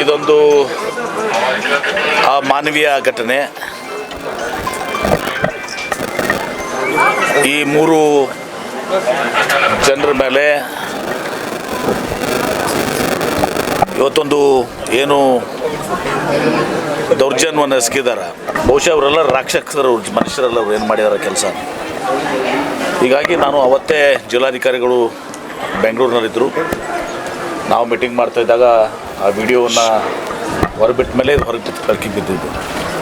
ಇದೊಂದು ಮಾನವೀಯ ಘಟನೆ. ಈ 3 ಜನರ ಮೇಲೆ ಇವತ್ತೊಂದು ಏನು ದೌರ್ಜನ್ಯವನ್ನು ಎಸಗಿದ್ದಾರೆ. ಬಹುಶಃ ಅವರೆಲ್ಲ ರಾಕ್ಷಸರು, ಮನುಷ್ಯರೆಲ್ಲ ಅವ್ರು ಏನು ಮಾಡಿದಾರೆ ಕೆಲಸ. ಹೀಗಾಗಿ ನಾನು ಅವತ್ತೇ ಜಿಲ್ಲಾಧಿಕಾರಿಗಳು ಬೆಂಗಳೂರಿನಲ್ಲಿದ್ದರು. ನಾವು ಮೀಟಿಂಗ್ ಮಾಡ್ತಾಯಿದ್ದಾಗ ಆ ವಿಡಿಯೋವನ್ನು ಹೊರಬಿಟ್ಟ ಮೇಲೆ ಹೊರಗೆ ಬಿದ್ದಿದ್ದು.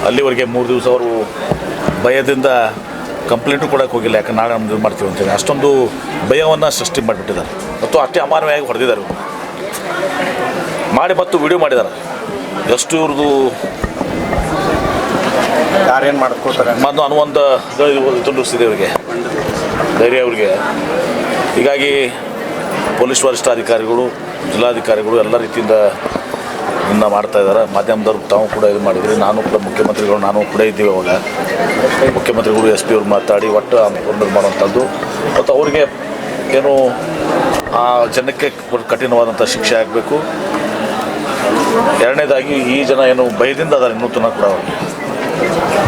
ಅಲ್ಲಿವರೆಗೆ 3 ದಿವಸ ಅವರು ಭಯದಿಂದ ಕಂಪ್ಲೇಂಟು ಕೊಡೋಕ್ಕೆ ಹೋಗಿಲ್ಲ. ಯಾಕೆ ನಾಳೆ ನಮ್ದು ಮಾಡ್ತೀವಿ ಅಂತೇಳಿ ಅಷ್ಟೊಂದು ಭಯವನ್ನು ಸೃಷ್ಟಿ ಮಾಡಿಬಿಟ್ಟಿದ್ದಾರೆ. ಮತ್ತು ಅಷ್ಟೇ ಅಮಾನವೀಯವಾಗಿ ಹೊಡೆದಿದ್ದಾರೆ ಮಾಡಿ, ಮತ್ತು ವಿಡಿಯೋ ಮಾಡಿದ್ದಾರೆ. ಎಷ್ಟು ಇವ್ರದ್ದು ಯಾರೇನು ಮಾಡ್ಕೊಳ್ತಾರೆ ಅನ್ನುವಂಥ ತುಂಬಿಸಿದೆ ಇವರಿಗೆ, ಧೈರ್ಯ ಅವ್ರಿಗೆ. ಹೀಗಾಗಿ ಪೊಲೀಸ್ ವರಿಷ್ಠಾಧಿಕಾರಿಗಳು, ಜಿಲ್ಲಾಧಿಕಾರಿಗಳು ಎಲ್ಲ ರೀತಿಯಿಂದ ಇದನ್ನು ಮಾಡ್ತಾಯಿದ್ದಾರೆ. ಮಾಧ್ಯಮದವ್ರು ತಾವು ಕೂಡ ಇದು ಮಾಡಿದ್ರಿ. ನಾನು ಕೂಡ ಮುಖ್ಯಮಂತ್ರಿಗಳು ನಾನು ಕೂಡ ಇದ್ದೀವಿ. ಅವಾಗ ಮುಖ್ಯಮಂತ್ರಿಗಳು SP ಅವ್ರು ಮಾತಾಡಿ ಒಟ್ಟು ಮಾಡುವಂಥದ್ದು ಮತ್ತು ಅವ್ರಿಗೆ ಏನು ಆ ಜನಕ್ಕೆ ಕಠಿಣವಾದಂಥ ಶಿಕ್ಷೆ ಆಗಬೇಕು. ಎರಡನೇದಾಗಿ ಈ ಜನ ಏನು ಭಯದಿಂದ ಅದಾರೆ ಇನ್ನೂ ತನಕ ಕೂಡ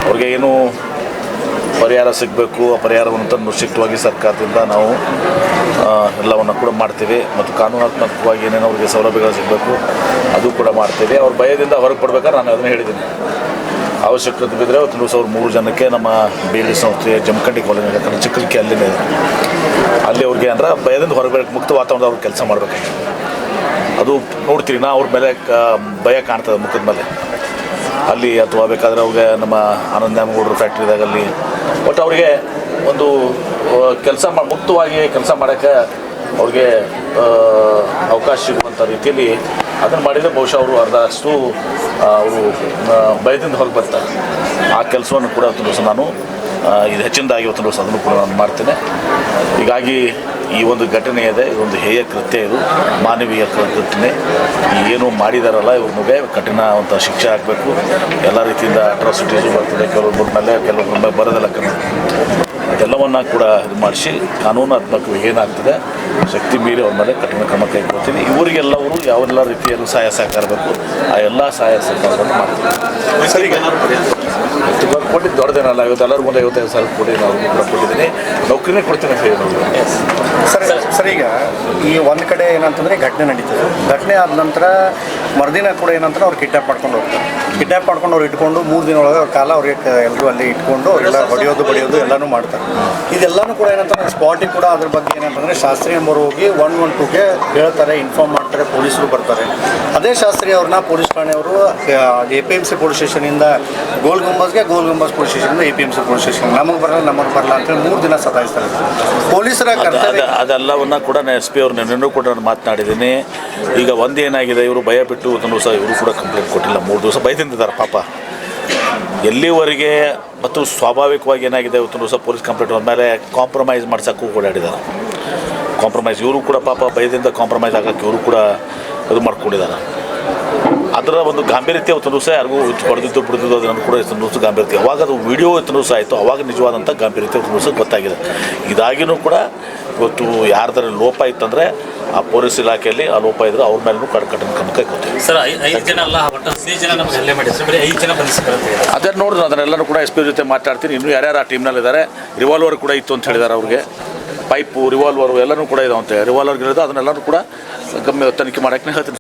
ಅವ್ರಿಗೆ ಏನು ಪರಿಹಾರ ಸಿಗಬೇಕು. ಆ ಪರಿಹಾರವನ್ನು ನಿಶ್ಚಿತವಾಗಿ ಸರ್ಕಾರದಿಂದ ನಾವು ಎಲ್ಲವನ್ನು ಕೂಡ ಮಾಡ್ತೀವಿ. ಮತ್ತು ಕಾನೂನಾತ್ಮಕವಾಗಿ ಏನೇನು ಅವ್ರಿಗೆ ಸೌಲಭ್ಯಗಳು ಸಿಗಬೇಕು ಅದು ಕೂಡ ಮಾಡ್ತೀವಿ. ಅವ್ರ ಭಯದಿಂದ ಹೊರಗೆ ಪಡ್ಬೇಕಾದ್ರೆ ನಾನು ಅದನ್ನೇ ಹೇಳಿದ್ದೀನಿ. ಅವಶ್ಯಕತೆ ಬಿದ್ದರೆ ಅವತ್ತು ದಿವಸ ಅವ್ರು 3 ಜನಕ್ಕೆ ನಮ್ಮ BLD ಸಂಸ್ಥೆ ಜಮಖಂಡಿ ಕಾಲೇಜ್, ಯಾಕಂದರೆ ಚಿಕ್ಕಲಿಕ್ಕೆ ಅಲ್ಲಿನೇ ಇದೆ, ಅಲ್ಲಿ ಅವ್ರಿಗೆ ಅಂದ್ರೆ ಭಯದಿಂದ ಹೊರಗೆ ಮುಕ್ತ ವಾತಾವರಣದ ಅವ್ರಿಗೆ ಕೆಲಸ ಮಾಡಬೇಕಾಗಿ ಅದು ನೋಡ್ತೀವಿ ನಾ. ಅವ್ರ ಮೇಲೆ ಭಯ ಕಾಣ್ತದೆ ಮುಖದ ಮೇಲೆ ಅಲ್ಲಿ. ಅಥವಾ ಬೇಕಾದರೆ ಅವ್ರಿಗೆ ನಮ್ಮ ಆನಂದ ನ್ಯಾಮಗೌಡರು ಫ್ಯಾಕ್ಟ್ರಿದಾಗಲ್ಲಿ ಒಟ್ಟು ಅವ್ರಿಗೆ ಒಂದು ಕೆಲಸ ಮುಕ್ತವಾಗಿ ಕೆಲಸ ಮಾಡೋಕ್ಕೆ ಅವ್ರಿಗೆ ಅವಕಾಶ ಸಿಗುವಂಥ ರೀತಿಯಲ್ಲಿ ಅದನ್ನು ಮಾಡಿದರೆ ಬಹುಶಃ ಅವರು ಅರ್ಧಷ್ಟು ಅವರು ಭಯದಿಂದ ಹೊರಗೆ ಬರ್ತಾರೆ. ಆ ಕೆಲಸವನ್ನು ಕೂಡ ಇವತ್ತು ದಿವಸ ನಾನು ಇದು ಹೆಚ್ಚಿನದಾಗಿ ಇವತ್ತು ದಿವಸ ಅದನ್ನು ಕೂಡ ನಾನು ಮಾಡ್ತೇನೆ. ಹೀಗಾಗಿ ಈ ಒಂದು ಘಟನೆ ಇದೆ, ಇದೊಂದು ಹೇಯ ಕೃತ್ಯ, ಇದು ಮಾನವೀಯ ಘಟನೆ. ಏನು ಮಾಡಿದಾರಲ್ಲ ಇವ್ರಿಗೆ ಕಠಿಣವಂಥ ಶಿಕ್ಷೆ ಆಗಬೇಕು. ಎಲ್ಲ ರೀತಿಯಿಂದ ಅಟ್ರಾಸಿಟೀಸು ಬರ್ತದೆ, ಕೆಲವೊಬ್ಬರ ಮೇಲೆ ಕೆಲವೊಬ್ಬರ ಮೇಲೆ ಬರೋದಿಲ್ಲ ಅದೆಲ್ಲವನ್ನು ಕೂಡ ಇದು ಮಾಡಿಸಿ ಕಾನೂನಾತ್ಮಕ ಏನಾಗ್ತದೆ ಶಕ್ತಿ ಮೀರಿ ಅವ್ರ ಮೇಲೆ ಕಠಿಣ ಕ್ರಮ ಕೈಗೊಳ್ತೀನಿ. ಇವರಿಗೆಲ್ಲವರು ಯಾವೆಲ್ಲ ರೀತಿಯಲ್ಲೂ ಸಹಾಯ ಸಹಕಾರ ಬೇಕು ಆ ಎಲ್ಲ ಸಹಾಯ ಸಹಕಾರವನ್ನು ಮಾಡ್ತೀನಿ. ಸರಿ, ಕೊಟ್ಟಿದ್ದು ದೊಡ್ಡದೇನಲ್ಲ. ಇವತ್ತು ಎಲ್ಲರಿಗೂ 55,000 ಕೋಟಿ ನಾವು ಕೂಡ ಕೊಟ್ಟಿದ್ದೀನಿ. ನೌಕರಿನೇ ಕೊಡ್ತೀನಿ ಅಂತ ಹೇಳಿ. ಸರ್ ಈಗ ಈ ಒಂದು ಕಡೆ ಏನಂತಂದರೆ ಘಟನೆ ನಡೀತದೆ. ಘಟನೆ ಆದ ನಂತರ ಮರುದಿನ ಕೂಡ ಏನಂತಾರೆ ಅವ್ರು ಕಿಡ್ನಾಪ್ ಮಾಡ್ಕೊಂಡು ಹೋಗ್ತಾರೆ. ಕಿಡ್ನಾಪ್ ಮಾಡ್ಕೊಂಡು ಅವ್ರು ಇಟ್ಕೊಂಡು 3 ದಿನ ಒಳಗೆ ಅವ್ರ ಕಾಲ ಅವ್ರಿಗೆ ಎಲ್ಲರೂ ಅಲ್ಲಿ ಇಟ್ಕೊಂಡು ಅವರೆಲ್ಲ ಹೊಡೆಯೋದು ಬಡಿಯೋದು ಎಲ್ಲನೂ ಮಾಡ್ತಾರೆ. ಇದೆಲ್ಲನೂ ಕೂಡ ಏನಂತಂದ್ರೆ ಸ್ಪಾಟಿಗೆ ಕೂಡ ಅದ್ರ ಬಗ್ಗೆ ಏನಂತಂದರೆ ಶಾಸ್ತ್ರಿ ಎಂಬರು ಹೋಗಿ 112ಗೆ ಹೇಳ್ತಾರೆ, ಇನ್ಫಾರ್ಮ್ ಮಾಡ್ತಾರೆ, ಪೊಲೀಸರು ಬರ್ತಾರೆ. ಅದೇ ಶಾಸ್ತ್ರಿ ಅವ್ರನ್ನ ಪೊಲೀಸ್ ಠಾಣೆಯವರು APMC ಪೊಲೀಸ್ ಸ್ಟೇಷನಿಂದ ಗೋಲ್ ಗುಂಬಸ್ಗೆ, ಗೋಲ್ ಗುಂಬಸ್ ಪೊಲೀಸ್ ಸ್ಟೇಷನಿಂದ APMC ಪೊಲೀಸ್ ಸ್ಟೇಷನ್ ನಮಗೆ ಬರಲ್ಲ ಅಂತೇಳಿ 3 ದಿನ ಸತಾಯಿಸ್ತಾರೆ ಪೊಲೀಸರ ಕರ್ತವ್ಯ. ಅದೆಲ್ಲವನ್ನ ಕೂಡ ನಾನು SP ಅವ್ರು ನಿನ್ನೂ ಕೂಡ ನಾನು ಮಾತನಾಡಿದ್ದೀನಿ. ಈಗ ಒಂದೇನಾಗಿದೆ, ಇವರು ಭಯ ಬಿಟ್ಟು ಒಂದು ದಿವಸ ಇವರು ಕೂಡ ಕಂಪ್ಲೇಂಟ್ ಕೊಟ್ಟಿಲ್ಲ. 3 ದಿವಸ ಭಯದಿಂದಿದ್ದಾರೆ ಪಾಪ. ಎಲ್ಲಿವರೆಗೆ ಮತ್ತು ಸ್ವಾಭಾವಿಕವಾಗಿ ಏನಾಗಿದೆ, ಇವತ್ತು ದಿವಸ ಪೊಲೀಸ್ ಕಂಪ್ಲೇಂಟ್ ಮೇಲೆ ಕಾಂಪ್ರಮೈಸ್ ಮಾಡ್ಸೋಕ್ಕೂ ಓಡಾಡಿದ್ದಾರೆ. ಕಾಂಪ್ರಮೈಸ್ ಇವರು ಕೂಡ ಪಾಪ ಭಯದಿಂದ ಕಾಂಪ್ರಮೈಸ್ ಆಗೋಕ್ಕೆ ಇವರು ಕೂಡ ಇದು ಮಾಡ್ಕೊಂಡಿದ್ದಾರೆ. ಅದರ ಒಂದು ಗಾಂಭೀರ್ಯತೆ ಇವತ್ತು ದಿವಸ ಯಾರಿಗೂ ಹೊಡೆದಿದ್ದು ಬಿಡ್ದಿದ್ದು ಅದನ್ನು ಕೂಡ ಇವತ್ತು ದಿವಸ ಗಾಂಭೀರ್ಯತೆ. ಅವಾಗ ಅದು ವಿಡಿಯೋ ಇವತ್ತು ದಿವಸ ಆಯಿತು, ಅವಾಗ ನಿಜವಾದಂಥ ಗಾಂಭೀರ್ಯತೆ ಇವತ್ತು ದಿವಸ ಗೊತ್ತಾಗಿದೆ. ಇದಾಗಿಯೂ ಕೂಡ ಇವತ್ತು ಯಾರ್ದಾರ ಲೋಪ ಇತ್ತಂದರೆ ಆ ಪೊಲೀಸ್ ಇಲಾಖೆಯಲ್ಲಿ ಆ ಲೋಪ ಇದ್ದರೆ ಅವ್ರ ಮೇಲೂ ಕಠಿಣ ಕ್ರಮ ಕೈಗೊಳ್ತೀವಿ. ಸರ್ 5 ಜನ ಅಲ್ಲ, ಒಟ್ಟು 15 ಜನ ನಮ್ಗೆ ಹಲ್ಲೆ ಮಾಡಿದ್ರು, ಬರೀ 5 ಜನ ಬಂಧಿಸಿದ್ದಾರೆ. ಅದನ್ನು ನೋಡಿದ್ರೆ ಅದನ್ನೆಲ್ಲರೂ ಕೂಡ SP ಜೊತೆ ಮಾತಾಡ್ತೀನಿ. ಇನ್ನೂ ಯಾರ್ಯಾರು ಆ ಟೀಮ್ನಲ್ಲಿದ್ದಾರೆ. ರಿವಾಲ್ವರ್ ಕೂಡ ಇತ್ತು ಅಂತ ಹೇಳಿದ್ದಾರೆ ಅವ್ರಿಗೆ. ಪೈಪು, ರಿವಾಲ್ವರು ಎಲ್ಲನೂ ಕೂಡ ಇದಾವಂತೆ. ರಿವಾಲ್ವರ್ಗಳಿರೋದು ಅದನ್ನೆಲ್ಲರೂ ಕೂಡ ತನಿಖೆ ಮಾಡೋಕ್ಕೆ ಹೇಳ್ತೀನಿ.